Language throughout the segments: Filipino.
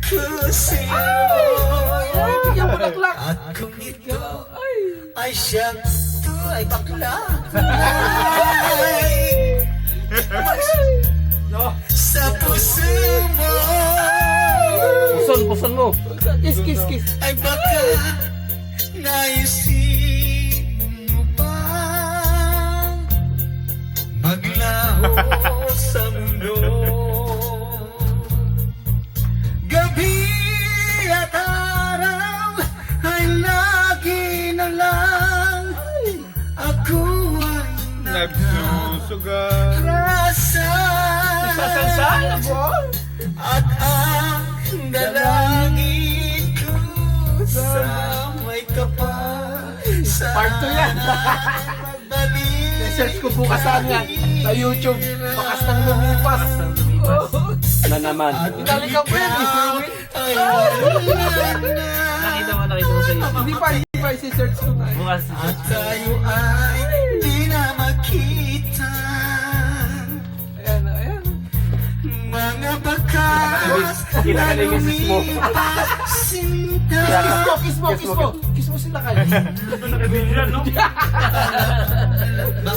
ko sa'yo. Bigyan mo naklak. At kung ito ay siyang ay bakla, sa puso mo Puson mo. Kiss. ay baka naisin mo bang maglaho sa mundo. Gabi at araw ay lagi na lang ako ay Nagsusuga. nasa at ang dalangin ko sa may kapal. Part 2 yan. Search ko bukas saan yan. Sa YouTube. Bakas ng lumipas. Na naman. Inalikan ko yan. Nakita mo sa YouTube. Hindi pa. Isi-search ko na. Bukas. At tayo ay di na makita. Ayan. Mga bakas na lumipasinta. Kiss mo sila kayo.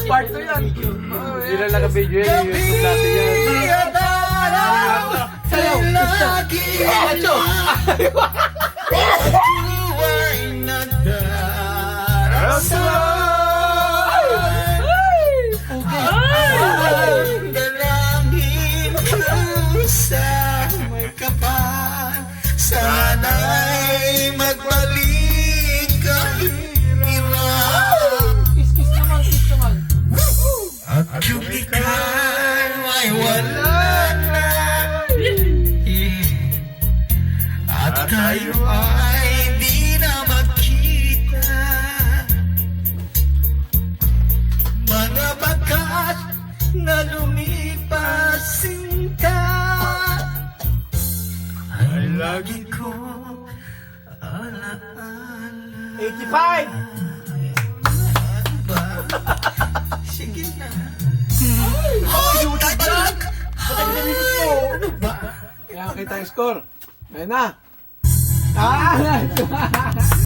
Part 2 yan. Hindi lang naka-video yan. Gabi YouTube natin yan. at araw Sayaw. ay lagi Acho. ako ay nagdarasal. Ang dalangin ko sa may kapal, sana'y magbalik ka hirap. Kiss naman. At kung ikaw ay wala na, at tayo ay di na magkita, mga bakat na lumipas sinta ay lagi ko alaala. 85. Sige na. Hoy, tatak! Ano ba? Kaya kita yung score. Ayan na.